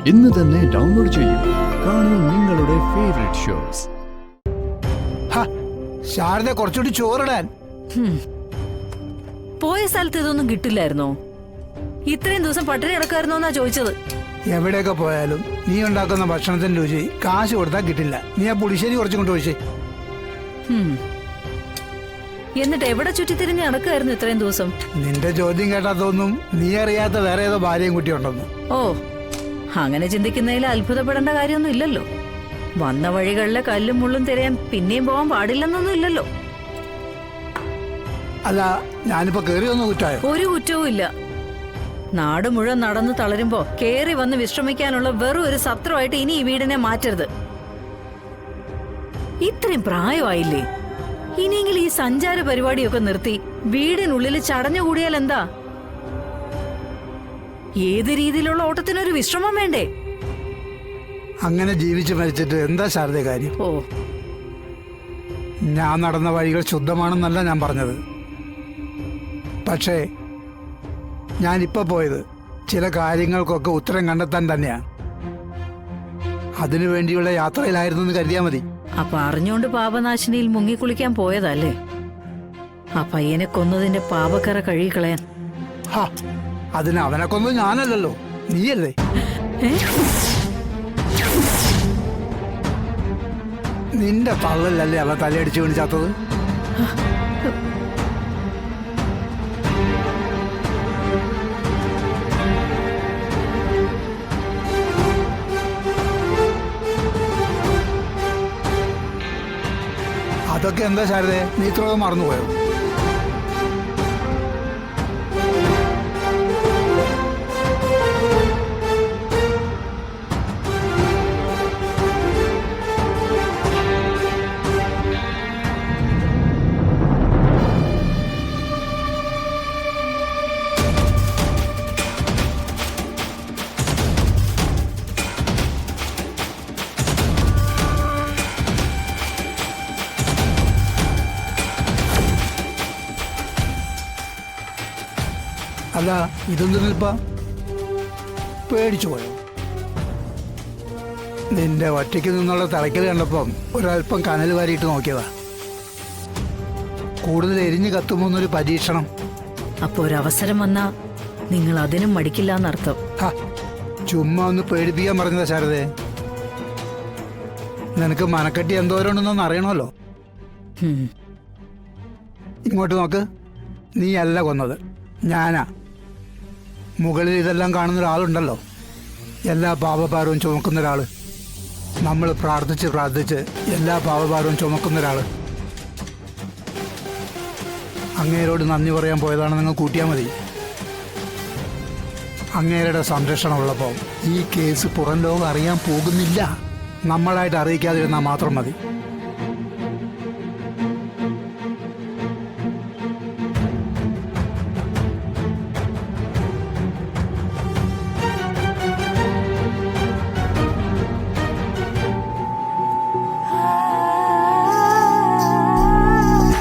ഇന്ന് തന്നെ ഡൗൺലോഡ് ചെയ്യൂ. കാണൂ നിങ്ങളുടെ ഫേവറേറ്റ് ഷോസ്. ശാരദ കുറച്ചുകൂടി ചോറിടാൻ. പോയ സ്ഥലത്ത് ഇതൊന്നും കിട്ടില്ലായിരുന്നോ? ഇത്രയും ദിവസം പട്ടിണി കിടക്കായിരുന്നോ എന്നാ ചോദിച്ചത്. എവിടെയൊക്കെ പോയാലും നീ ഉണ്ടാക്കുന്ന ഭക്ഷണത്തിന്റെ രുചി കാശ് കൊടുത്താൽ കിട്ടില്ല. നീ ആ പുളിശ്ശേരി കുറച്ചും കൊണ്ട് ഒഴിച്ചേ. എന്നിട്ട് എവിടെ ചുറ്റിത്തിരിഞ്ഞ് നടക്കായിരുന്നു ഇത്രയും ദിവസം? നിന്റെ ചോദ്യം കേട്ടാത്തൊന്നും നീ അറിയാത്ത വേറെ ഏതോ ഭാര്യയും കുട്ടിയുണ്ടെന്ന്. ഓ, അങ്ങനെ ചിന്തിക്കുന്നതിൽ അത്ഭുതപ്പെടേണ്ട കാര്യമൊന്നും ഇല്ലല്ലോ. വന്ന വഴികളിലെ കല്ലും മുള്ളും തിരയാൻ പിന്നെയും പോവാൻ പാടില്ലെന്നൊന്നും ഇല്ലല്ലോ. അല്ല, ഞാനിപ്പോ കേറി വന്ന കുറ്റായോ? ഒരു കുറ്റവും ഇല്ല. നാട് മുഴുവൻ നടന്നു തളരുമ്പോ കേറി വന്ന് വിശ്രമിക്കാനുള്ള വെറും ഒരു സത്രമായിട്ട് ഇനി ഈ വീടിനെ മാറ്റരുത്. ഇത്രയും പ്രായമായില്ലേ, ഇനിയെങ്കിലും ഈ സഞ്ചാര പരിപാടിയൊക്കെ നിർത്തി വീടിനുള്ളിൽ ചടഞ്ഞുകൂടിയാൽ എന്താ? ഏത് രീതിയിലുള്ള ഓട്ടത്തിനൊരു വിശ്രമം വേണ്ടേ? അങ്ങനെ ജീവിച്ച് മരിച്ചിട്ട് എന്താ ശാരദ കാര്യം? ഓ, ഞാൻ നടന്ന വഴികൾ ശുദ്ധമാണെന്നല്ല ഞാൻ പറഞ്ഞത്. പക്ഷേ ഞാനിപ്പോ പോയത് ചില കാര്യങ്ങൾക്കൊക്കെ ഉത്തരം കണ്ടെത്താൻ തന്നെയാണ്. അതിനു വേണ്ടിയുള്ള യാത്രയിലായിരുന്നു എന്ന് കരുതിയാ മതി. അപ്പൊ അറിഞ്ഞോണ്ട് പാപനാശിനിയിൽ മുങ്ങിക്കുളിക്കാൻ പോയതല്ലേ? ആ പയ്യനെ കൊന്നതിന്റെ പാപക്കറ കഴുകിക്കളയാൻ. അതിന് അവനെ കൊന്നത് ഞാനല്ലല്ലോ, നീയല്ലേ? നിന്റെ തള്ളലല്ലേ അവ തലയടിച്ചു വീണ് ചത്തത്? അതൊക്കെ എന്താ ശാരദേ, നീ ഇത്ര മറന്നുപോയോ? അല്ല, ഇതൊന്നും നിൽപ്പ പേടിച്ചു പോയോ? നിന്റെ ഒറ്റയ്ക്ക് നിന്നുള്ള തലയ്ക്കൽ കണ്ടപ്പം ഒരല്പം കനൽ വാരിയിട്ട് നോക്കിയതാ. കൂടുതൽ എരിഞ്ഞു കത്തുമോന്നൊരു പരീക്ഷണം. അപ്പൊ ഒരവസരം വന്നാ നിങ്ങൾ അതിനും മടിക്കില്ല എന്നർത്ഥം. ചുമ്മാ ഒന്ന് പേടിപ്പിക്കാൻ പറഞ്ഞതാ ശാരദേ. നിനക്ക് മനക്കെട്ടി എന്തോരമുണ്ടെന്നൊന്ന് അറിയണമല്ലോ. ഇങ്ങോട്ട് നോക്ക്, നീ അല്ല കൊന്നത്, ഞാനാ. മുകളിൽ ഇതെല്ലാം കാണുന്ന ഒരാളുണ്ടല്ലോ, എല്ലാ പാപഭാരവും ചുമക്കുന്ന ഒരാള്. നമ്മൾ പ്രാർത്ഥിച്ച് പ്രാർത്ഥിച്ച് എല്ലാ പാപഭാരവും ചുമക്കുന്ന ഒരാള്. അങ്ങേരോട് നന്ദി പറയാൻ പോയതാണ്, നിങ്ങൾ കൂട്ടിയാൽ മതി. അങ്ങേരുടെ സംരക്ഷണം ഉള്ളപ്പോൾ ഈ കേസ് പുറം ലോകം അറിയാൻ പോകുന്നില്ല. നമ്മളായിട്ട് അറിയിക്കാതിരുന്നാൽ മാത്രം മതി.